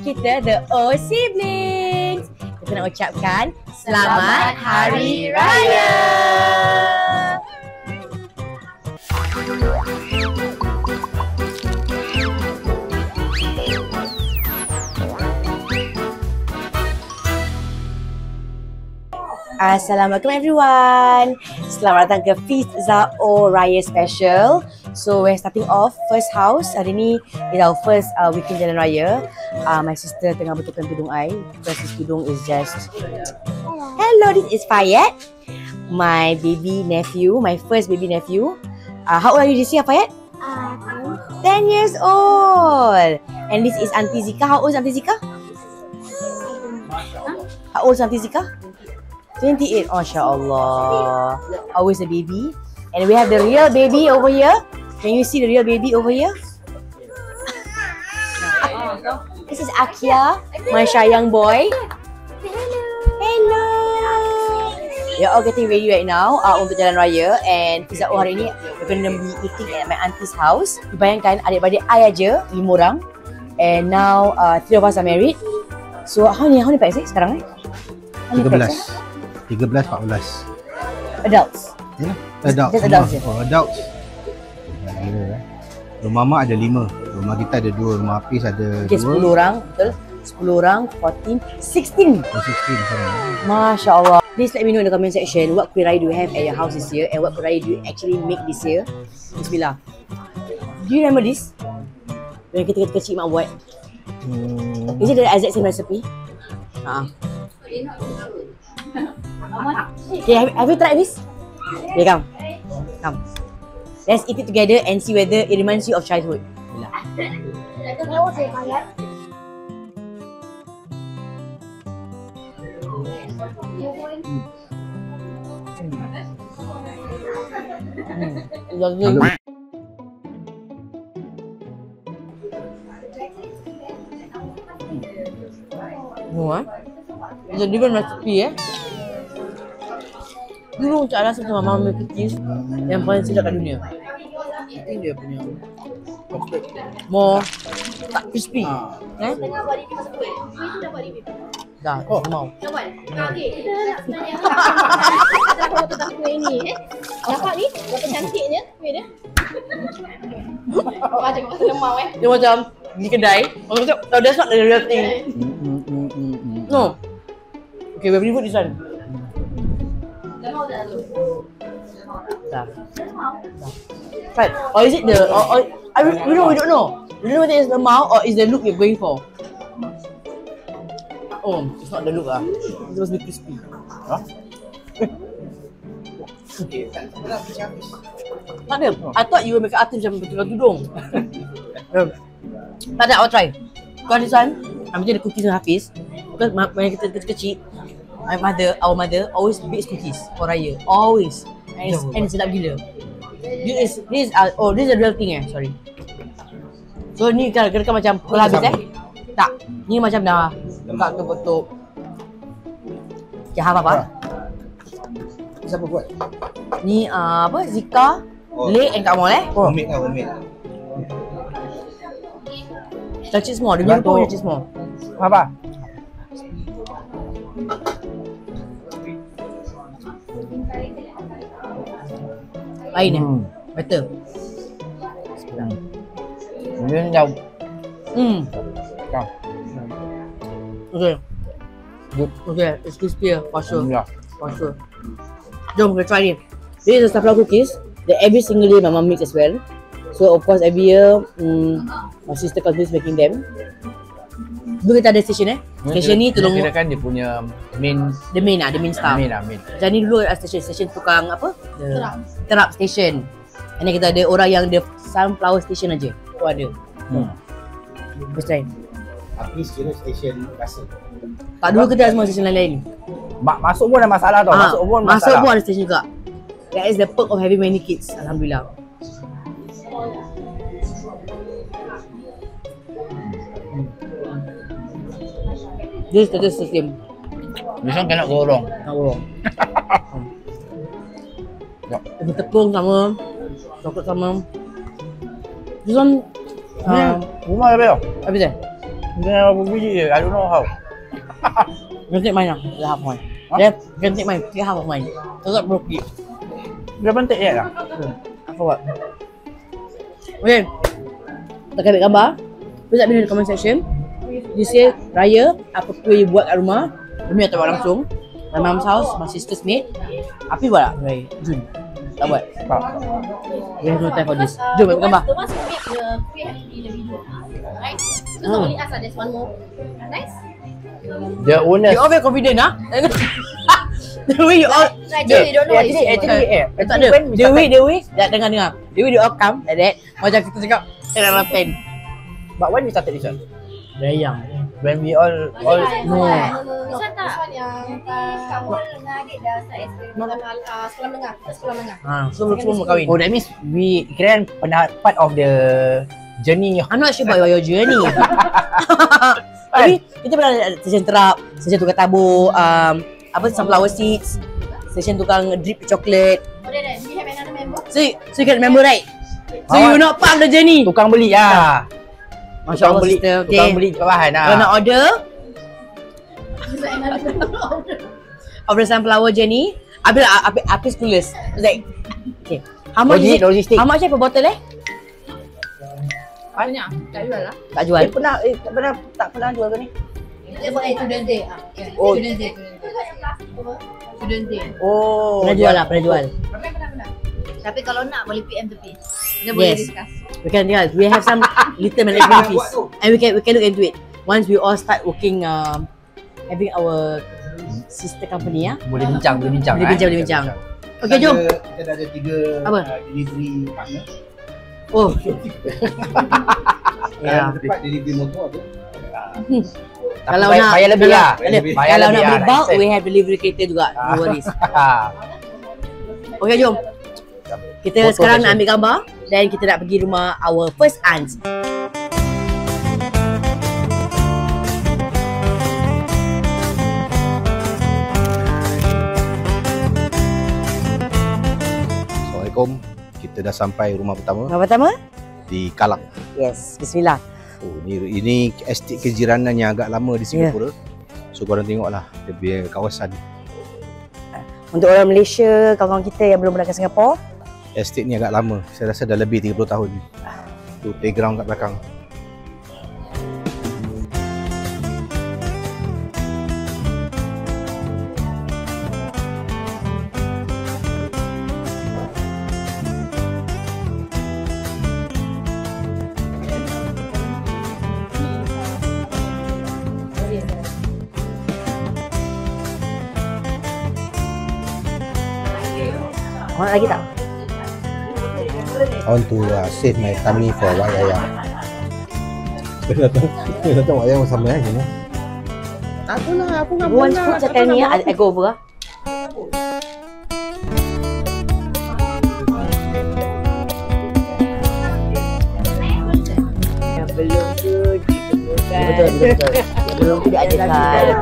kita, The O Siblings. Kita nak ucapkan Selamat Hari Raya. Assalamualaikum everyone. Selamat datang ke Feast Zao Raya Special. So we're starting off first house. Hari ni is our first weekend Jalan Raya. My sister tengah betulkan tudung I because this tudung is just... Hello, this is Fayed. My baby nephew, my first baby nephew. How old are you this year, Fayed? 10 years old. And this is Auntie Zika. How old is Auntie Zika? How old is Auntie Zika? 28. Masya Allah. Always a baby. And we have the real baby over here. Can you see the real baby over here? This is Akia, my Shayang boy. Hello. You're all getting ready right now untuk Jalan Raya. And Feast Zao hari ni we're going to be eating at my auntie's house. Bayangkan adik-beradik I aja 5 orang. And now 3 of us are married. So how many pax sekarang 13. 13, 14. Adults. Ya, adults. Just adults. Oh, adults. Rumah mak ada 5. Rumah kita ada 2. Rumah Hafiz ada 2. 10 orang, betul? 10 orang, 14, 16. 16 sekarang. Masya Allah. Please let me know in the comment section what kuih raya do you have at your house this year and what kuih raya do you actually make this year. Bismillah. Do you remember this? Yang kita kecil mak buat. Is it the exact same recipe? Okay, have you tried this? Okay, come. Let's eat it together and see whether it reminds you of childhood. It's a different recipe Dulu Cak rasa macam mama punya cookies yang paling sedap kat dunia. Ini dia punya more tak crispy. Tengah buat review pasal kuih. Kuih tu dah buat review. Dah, mau. Dah buat? Okey, kita nak tanya apa tentang kuih ni Nampak ni? Berapa cantiknya kuih dia? Macam pasal lemau Dia macam di kedai. Orang cakap, oh, that's not the real thing. No. Okay, we've reviewed this one. Lemau dah tu. Dah. Right. Or is it the we don't know. We don't know whether it's the lemau or is the look you're going for. Oh, it's not the look It's supposed to be crispy. Huh? Tak ada. I thought you were make artist macam betul tudung. Tak ada, I'll try. Because this one, I'm macam the cookies and Hafiz. Because when kita kecil-kecil, our mother always bakes cookies for Raya. Always. And sedap gila. This is the real thing sorry. So ni kira macam pukul habis Tak. Ni macam dah buka kebetul. Okay, apa? Siapa buat? Ni apa? Zika, Lek and Kak Mol Homemade. Cacik semua, dia pun cacik semua. Apa? Lain better. Ini jauh. Okay, it's crispy for sure. For sure. Jom kita try ni. This is the saffron cookies that every single day my mom makes as well. So of course every year my sister continues making them. Dulu kita ada station Station ni tolong kirakan dia punya main staff. Main. Macam ni dulu ada station tukang apa? Terap station. And then kita ada orang yang the sunflower station aja. Tu ada. First try. Tapi kira stesen rasa. Tak dulu kita ada semua station lain-lain. Masuk pun ada masalah tau. Masuk pun ada station juga. That is the perk of having many kids. Alhamdulillah. This is the system. This one cannot go wrong. Tak wrong. Ada tepung sama, coklat sama. This one, Rumah ada berapa? habis Dia berapa biji je. I don't know how. You can take mine now. The half one. Yeah, you can take mine. Take half of mine. So that broke it. Dia bentik je lah. I forgot. Okay. Kita akan ambil gambar. Please let me know in the comment section. You say raya, apa kuih you buat kat rumah. Umi tak buat langsung. My mom's house, my sister's made. Api buat tak? Raya, Jun. Tak buat. Tak. We have no time for this. Jom ambil gambar. The ones who make the kuih have to be in the video. Right? Because not only us, there's one more. Nice? The owners. You all very confident ah? The way you all Actually, they don't know what you say. tak ada. The way dah dengar. The way they all come like that. Macam kita cakap dalam pen. But when we started this one? Very young. When we all No. This one tak. This one yang kamu dengan adik dah start eksperimen sekolah menengah. Sekolah menengah. Semua kahwin. Oh, that means we kira pernah part of the journey. I'm not sure about your journey. Tapi kita pernah ada session terap, session tukar tabur, sunflower seeds, session tukang drip chocolate. Oh, then we have another member. So you can remember right? So you not part of the journey. Tukang beli lah. Masya Allah sister. Okay. Tukang beli bahan lah. Kalau nak order This is another member. of the sunflower journey, Apis clueless. It's like, okay. How much is it? Logistik. How much per bottle Banyak. Tak jual lah. Tak jual. Tak pernah jual ke ni? Dia buat student day. Oh. Student day. Student day. Oh. Pernah jual lah, pernah jual. Pernah. Tapi kalau nak boleh PM to P. Kita boleh Yes. discuss. We have some little management fees, and we can look into it once we all start working, having our sister company ya. Boleh bincang. Boleh bincang. Okay, jom. Kita dah ada 3 Apa? delivery partner. Oh. Ya. Tempat delivery motor ada. Kalau nak bayar lebih lah. Kalau nak beli bulk, we have delivery kereta juga. No worries. Okay, jom. Kita Foto sekarang session. nak ambil gambar dan kita nak pergi rumah our first aunt. Assalamualaikum. Kita dah sampai rumah pertama Rumah pertama? di Kallang. Yes, bismillah. Oh, ini estate kejiranan yang agak lama di Singapura. So korang tengoklah dia punya kawasan. Untuk orang Malaysia, kawan-kawan kita yang belum pernah ke Singapura, Estate ni agak lama. Saya rasa dah lebih 30 tahun. Tu playground kat belakang. orang lagi tak? I want to save my tummy for wayang. Kita datang wayang sama kan ni. Tak apalah, aku nak Once put cakap ni, I go over lah. Belum tu ditemukan. Betul. Belum tu diajarkan.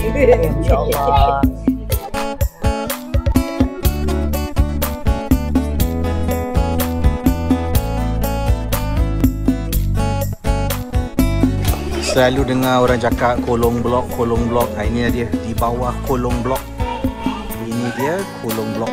InsyaAllah. Selalu dengar orang cakap kolong blok. Ini dia di bawah kolong blok. Ini dia kolong blok.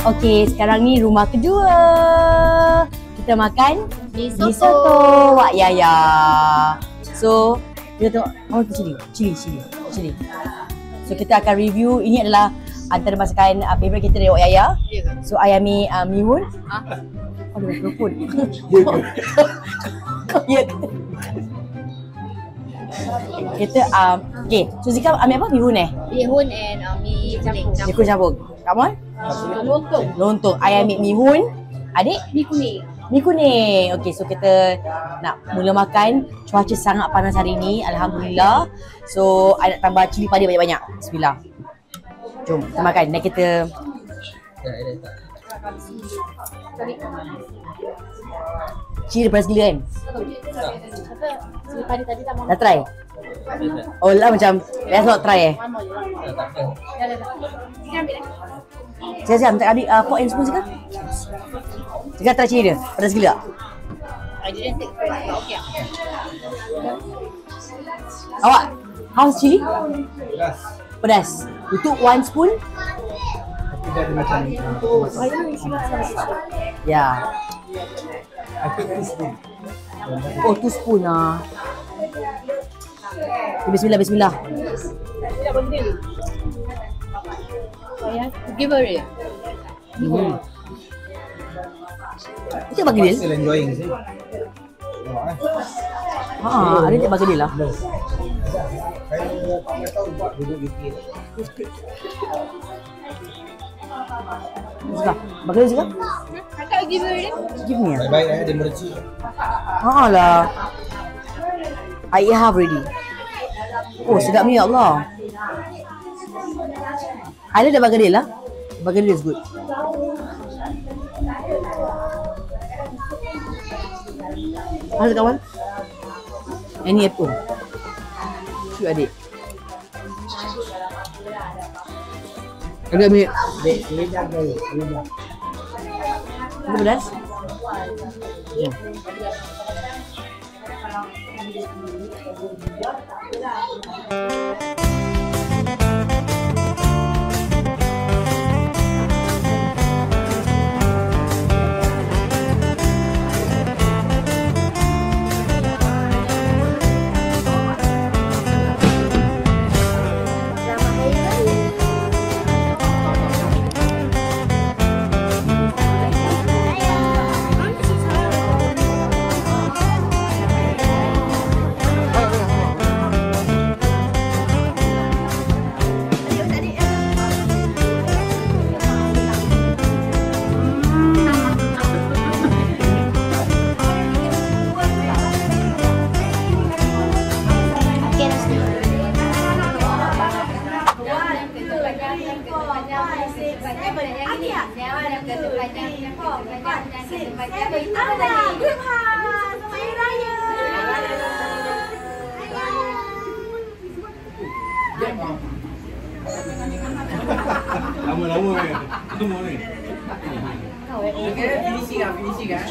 Okey, sekarang ni rumah kedua. Kita makan Mi mi soto Wak Yaya. So, kita tengok cili. So, kita akan review. Ini adalah antara masakan favourite kita dari Wak Yaya. So, I ambil mihun. Aduh, mikrofon. Ya ke? Kita okay. So Zika ambil apa? Bihun Bihun and mi kuning. Mi kuning campur. Come on. Lontong. Lontong. I ambil mihun. Adik? Mi kuning. Mi kuning. Okay, so kita nak mula makan. Cuaca sangat panas hari ni. Alhamdulillah. So, I nak tambah cili padi banyak-banyak. Bismillah. Jom, kita makan. Dan kita... Cili pedas gila kan? Cili padi tadi tak mau. Dah try? Oh lah macam let's not try Saya minta ambil fork and spoon sekarang. Sekarang try cili dia. Pedas gila tak? I didn't take first, but okay. Awak, how's chili? Pedas. You took 1 spoon? Ya. Oh, 2 spoon lah. Bismillah, bismillah. Give her it. Itu bagi dia. Still enjoying sih. Ada dia bagi dia lah. Suka. Bagi dia juga. I can't give her it. Give me. Baik-baik dia merci. Lah. I eat half already. Oh, sedap ni ya Allah. Ada dah bagi dia lah. Bagi dia is good. Halo kawan. Ini apple. Cuk adik. Ada ambil. Ini pedas? Ya. Lama-lama ni. Lama ni. Finishing kan?